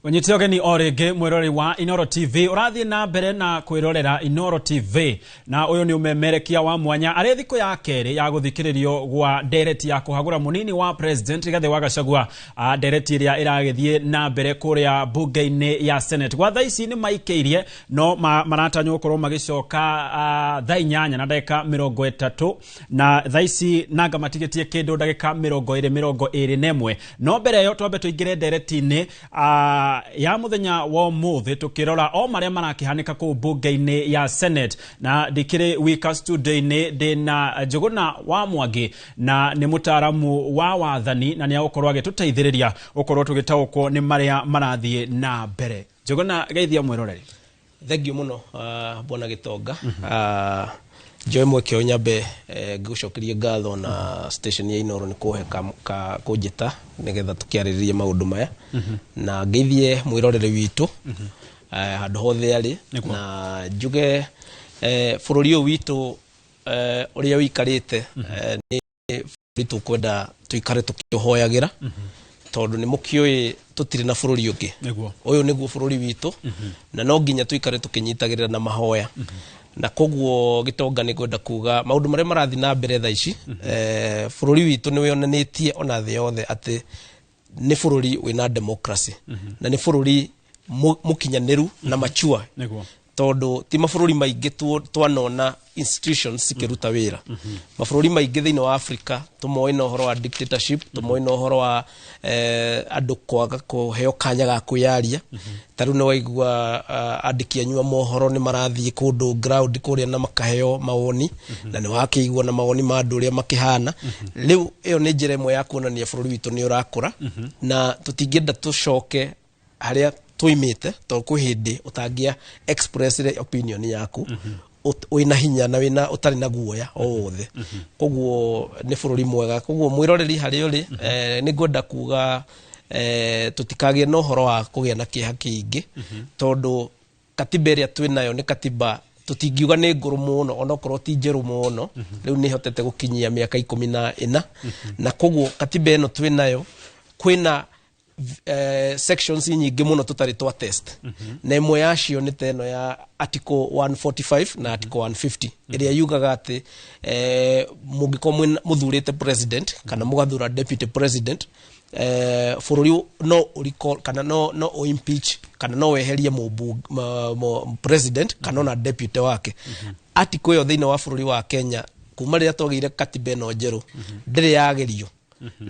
Onyite ogeni orege mwirori wa Inoro TV urathie na mbere na kwirorera Inoro TV na uyu ni umemerekia wa mwanya ari thiko ya keri ya guthikiririo gwa ndereti ya kuhagura munini wa president Rigathi wa Gachagua ndereti iria iragithie na mbere kuria bunge-ini ya Senate gwa thaici ni maikeirie no maratanywo gukorwo magicoka thaa 8 na ndagika 30 na thaici nanga matigetie kindu ndagika 21 no mbere yo twambe tuingire ndereti-ini ya muthenya wa muthi tukirora o maria marakihanika ku bunge-ini ya Senate na dikire wika studio-ini ndina Njuguna Mwangi na ni mũtaramu wa wathani na ni agukorwo agituteithiriria ukorwo tugitaukwo ni maria marathie na mbere. Njuguna, geithia mwiroreri. Thank you muno bwana Gitonga. Joy mweke nyambe ngucokerie ngatho na station ya Inoro ni kuhe kujita nigetha tukiariririe maundu maya na ngeithie mwirorere witu handu hothe ari na njuge bururi uyu witu uria wikarite ni bitu kwenda tuikare tukihoyagira tondu ni mukioi tutire na bururi ungi uyu niguo bururi witu na no nginya tuikare tukinyitagirira na mahoya na koguo Gitonga ni kwenda kuga maundu maria marathi na mbere tha ici bururi witu ni wionanetie ona the yothe ati ni bururi wina democracy na ni bururi mukinyaniru na machua tondu ti mabururi maingi twanona institutions sikiruta wira mabururi maingi thiini wa Africa tumoe na uhoro wa dictatorship tumoe na uhoro wa andu kwaga kuheo kanya ga kuyaria taru ne waigua andiki anywa mohoro ni marathie kundu ground kuria na makaheo mawoni na ni wakiigua na mawoni ma andu ria makihana riu iyo ni njira imwe ya kuonania bururi witu ni urakura na tutingenda tucoke haria tuimite to kuhindi utangia express opinion yaku wina hinya na wina utari na guoya othe koguo ni bururi mwega koguo mwiroreri hari uri ni ngwenda kuga tutikagie no horo wa kugia na kiha kiingi tondu katiba iria twinayo ni katiba tutingiuga ni nguru muno ona korwo ti njeru muno riu ni hotete gukinyia miaka 14 na koguo katiba ino twinayo kwina sections nyingi muno tutari twa test na imwe yacio ni teno ya article 145 na article 150 iria yugaga ati mugiko muthurite president kana mugathura deputy president bururi no recall kana no impeach kana no weherie president kana na deputy wake article yo thiini wa bururi wa Kenya kuma riria twagire katiba no njeru ndiri yagerio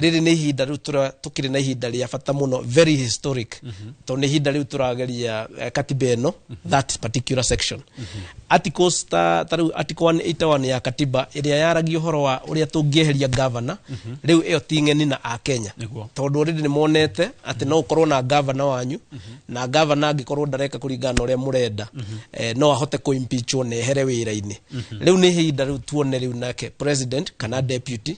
riri ni ihinda riu tukiri na ihinda ria bata muno very historic to ni ihinda riu turageria katiba eno that particular section articles article 181 ya katiba iria yaragio horo wa uria tungieheria governor riu iyo tingeni na a Kenya tondu riri ni monete ati no ukorwo na governor wanyu na governor angikorwo ndareka kuringana uria murenda no ahote ku impeachwo na ehere wira-ini riu ni ihinda riu tuone riu nake president kana deputy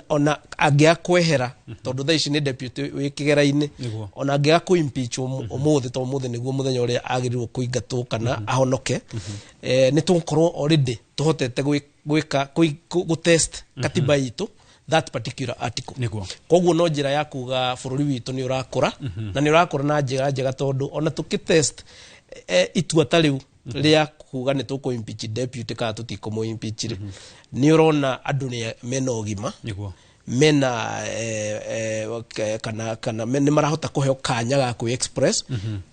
ona agia kwehera tondu thaici ni deputy wikigera-ini ona agia ku impeach umuthi to umuthi niguo muthenya uria agirirwo kuingatwo kana ahonoke ni tukorwo already tuhotete gwika test katiba itu that particular article koguo no njira ya kuga bururi witu ni urakura na ni urakura na njega tondu ona tukitest itua tariu ria kuga ni tuko impeach deputy ka tutikomo impeach ni urona andu ni mena ugima mena kana ni marahota kuheo kanya ga ku express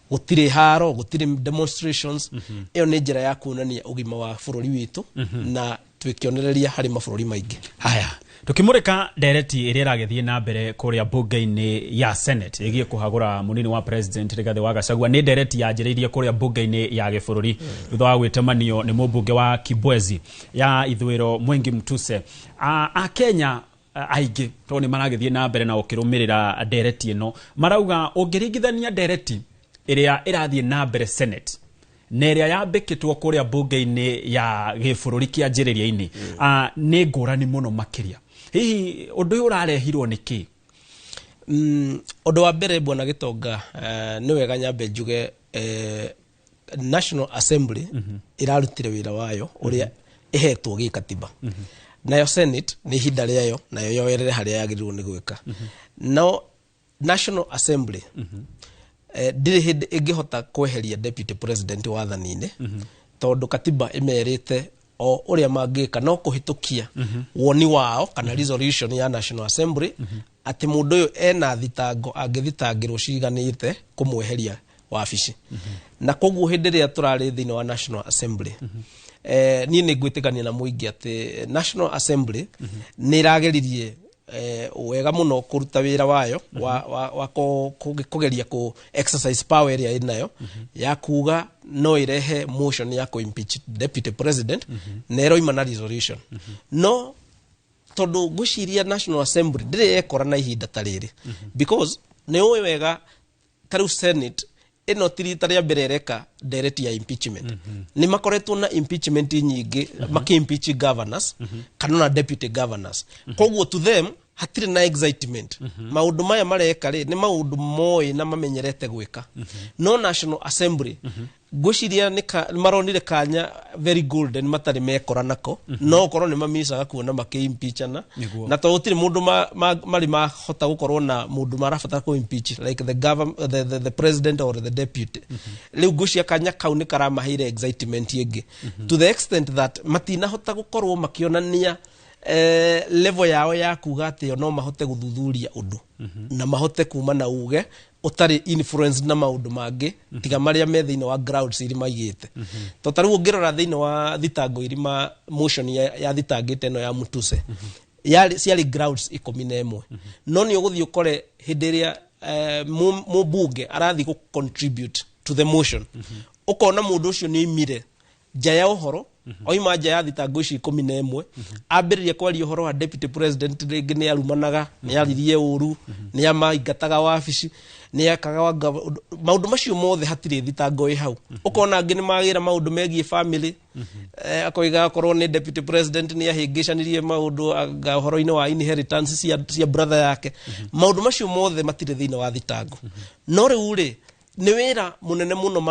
gutire haro gutire demonstrations iyo ni njira ya kuonania ugima wa bururi witu na twikionereria hari mabururi maingi haya tukimurika ndereti iria iragethie na mbere kuria bunge-ini ya Senate igie kuhagura munini wa president Rigathi wa Gachagua ni ndereti yanjiriirie kuria bunge-ini ya gibururi thutha wa gwitemanio ni mubunge wa Kibwezi ya ithwiro Mwengi Mtuse a Kenya aingi to ni maragethie na mbere na ukirumirira ndereti ino marauga ungiringithania ndereti iria irathie na mbere Senate neria yambikitwo kuria bunge-ini ya gibururi kianjiriria-ini ni ngurani muno makiria hihi undu uyu urarehirwo niki undu wa mbere bwana Gitonga ni wega nyambe njuge National Assembly irarutire wira wayo uria ihetwo gikatiba nayo Senate ni hinda riayo nayo yoerere haria yagirirwo ni gwika no National Assembly ndire hindi ingihota kweheria deputy president wathanine tondu katiba imerite o uria mangika no kuhitukia woni wao kana resolution ya National Assembly ati mundu uyu ena thitango angithitangirwo ciganite kumweheria wabici na koguo hindi ria turari thini wa National Assembly ni ngwitikania na muingi ati National Assembly ni irageririe wega muno kuruta wira wayo wa kugeria ku exercise power area inayo ya kuga no irehe motion ya ku impeach deputy president nero imana resolution no tondu guciria National Assembly ndire ekora na ihinda tariri because ne owe wega taru Senate eno tirita ria mbere reka direct ya impeachment ni makoretwo na impeachment nyingi maki impeach governors kana na deputy governors koguo to them hatire na excitement maundu maya mareka ri ni maundu moyi na mamenyerete gwika no National Assembly guciria ni maronire kanya very golden matari mekora nako no korwo ni mamisaga kuona makiimpeachana na to utire mundu mari mahota gukorwo na mundu marafata ku impeach like the president or the deputy riu gucia kanya kau ni karamahire excitement yengi to the extent that matina hota gukorwo makionania level yao ya kuga ati no mahote guthuthuria undu na mahote kuma na uge utari influence na maundu mangi tiga maria me thini wa grounds iri maigite to taru ngirora thini wa thitango iri ma motion ya thitangite no ya mutuse ciari grounds 11 no ni uguthi ukore hindiria mubunge arathi ku contribute to the motion ukona mundu ucio ni imire jaya uhoro oima jaya thitango ici 11 ambiririe kwaria uhoro wa deputy president ringi ni arumanaga ni aririe uru ni amaingataga wabici ni akaga maundu macio mothe hatire thitango i hau ukona angi ni magira maundu megie family akoiga korwo ni deputy president ni ahingicanirie maundu horo-ini wa inheritance cia brother yake maundu macio mothe matire thina wa thitango no riu ri ni wira munene muno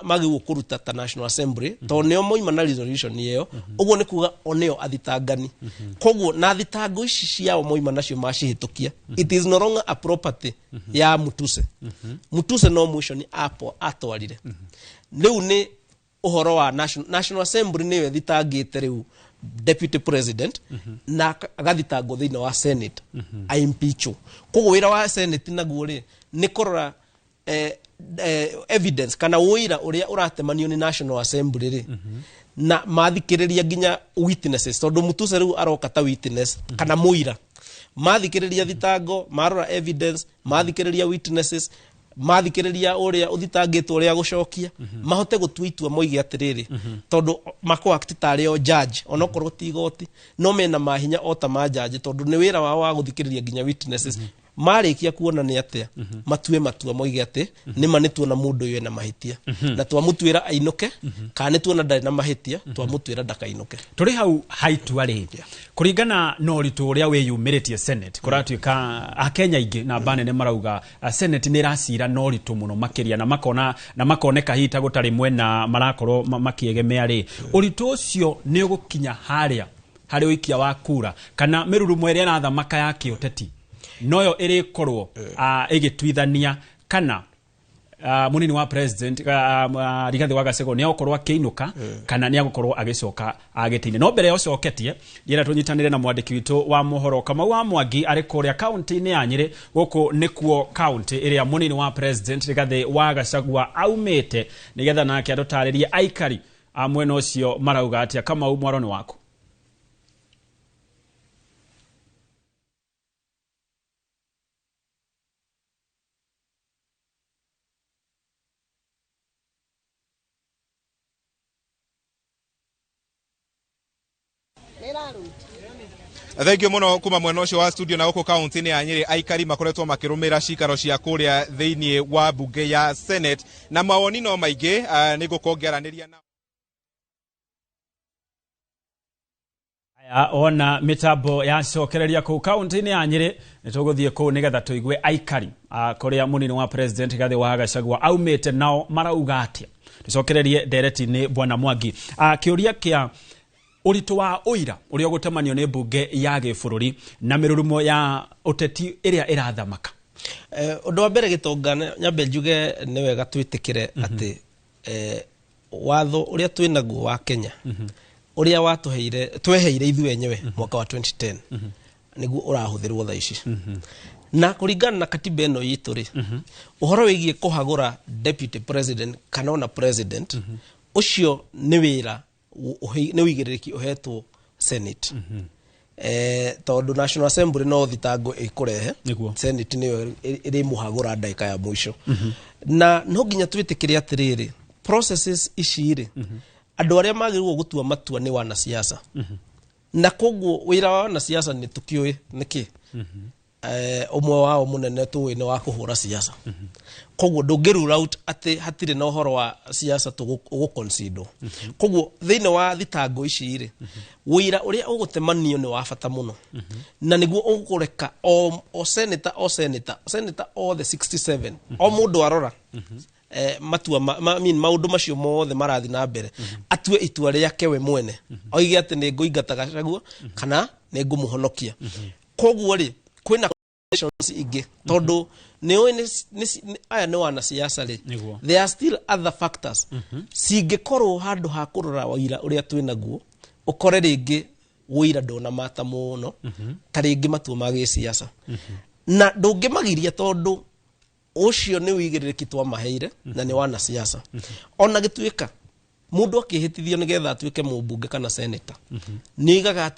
magi gukuruta ta National Assembly to neo moima na resolution iyo uguo ni kuga oneo athitangani koguo na thitango ici ciao moima nacio macihitukia it is no longer a property ya mutuse mutuse no motion apo atwarire riu ni uhoro wa National Assembly niwe thitangite riu deputy president na agathitango thina wa Senate impeach koguo wira wa Senate naguo ri ni korora evidence kana uira uria uratemanio ni National Assembly ri na mathikiriria ginya witnesses tondu mutuse riu aroka ta witness kana muira mathikiriria thitango marora evidence mathikiriria witnesses mathikiriria uria uthitangitwo uria gucokia mahote gutwitua moige atiriri tondu mako act tari o judge onokorwo tigoti no mena mahinya ota ma judge tondu ni wira wao wa guthikiriria ginya witnesses marikia kuona ni atia matue matua moige ati ni manituona mundu uyu na mahitia na twamutwira ainuke kana tuona ndari na mahitia twamutwira ndakainuke turi hau haitu ari kuringana no ritu uria wiyumiritie Senate kuratuika akenya ingi na banene marauga Senate ni racira no ritu muno makiria na makoneka hita gutari mwena marakorwo makiegemea ri uritu ucio ni ugukinya haria hari uikia wa kura kana mirurumo iria na thamaka ya kioteti noyo iri korwo igitwithania kana munini wa president Rigathi wa Gachagua ni akorwo akiinuka kana ni agokorwo agicoka agitine no mbere yocoketie yera tunyitanire na mwandiki witu wa mohoro Njuguna Mwangi ari kuria county-ini ya Nyeri guku nikuo county iria munini wa president Rigathi wa Gachagua aumite nigetha nake adutaririe aikari mwena ucio marauga atia kama umwaro ni wako. Thank you muno kuma mwena ucio wa studio na huko county-ini ya Nyeri aikari makoretwo makirumira cikaro cia kuria thiini wa bunge ya Senate na mawoni no maingi ni gukongeraniria na ona mitambo ya cokereria ku county-ini ya Nyeri nituguthie ku nigetha tuigue aikari kuria munini wa president Rigathi wa Gachagua aumite nao marauga atia tucokererie direct-ini bwana Mwangi kiuria kia uritu wa uira uria gutemanio ni bunge ya gibũrũri na mirurumo ya uteti iria irathamaka Ũndũ wa mbere Gĩtonga nyambe njuge nĩ wega twĩtĩkĩre atĩ watho ũrĩa twĩnaguo wa Kenya ũrĩa tweheire ithuĩ enyewe mwaka wa 2010 nĩguo ũrahũthĩrwo thaa ici na kũringana na katiba ĩno yitũ rĩ ũhoro wĩgiĩ kũhagũra deputy president kana ona president ũcio nĩ wĩra nĩ wĩigĩrĩrĩki ũhetwo Senate tondũ National Assembly no thitango ĩkũrehe Senate nĩyo ĩrĩmũhagũra ndagĩka ya mũico na no nginya twĩtĩkĩre atĩrĩrĩ processes ici rĩ andũ arĩa magĩrĩirwo gũtua matua nĩ wanasiasa na koguo wĩra wa wanasiasa nĩ tũkĩoĩ nĩkĩ ũmwe wao mũnene tũĩ nĩ wa kũhũra siasa koguo ndũngĩ rule out atĩ hatirĩ na ũhoro wa siasa tũgũconsider koguo thĩinĩ wa thitango ici rĩ wĩra ũrĩa ũgũtemanio nĩ wa bata mũno na nĩguo ũkũreka o senator all the 67 o mũndũ arora matua maũndũ macio mothe marathi na mbere atue itua rĩake we mwene oige atĩ nĩ ngũingata Gachagua kana nĩ ngũmũhonokia koguo rĩ kwĩna conditions ingĩ tondũ aya nĩ wanasiasa rĩ there are still other factors cingĩkorwo handũ ha kũrora wĩra ũrĩa twĩnaguo ũkore rĩngĩ wĩra ndũnamata mũno ta rĩngĩ matua ma gĩsiasa na ndũngĩmagiria tondũ ũcio nĩ wĩigĩrĩrĩki twamaheire na nĩ wanasiasa ona gĩtuĩka mũndũ akĩhĩtithio nĩgetha atuĩke mũmbunge kana senator nĩigaga atĩ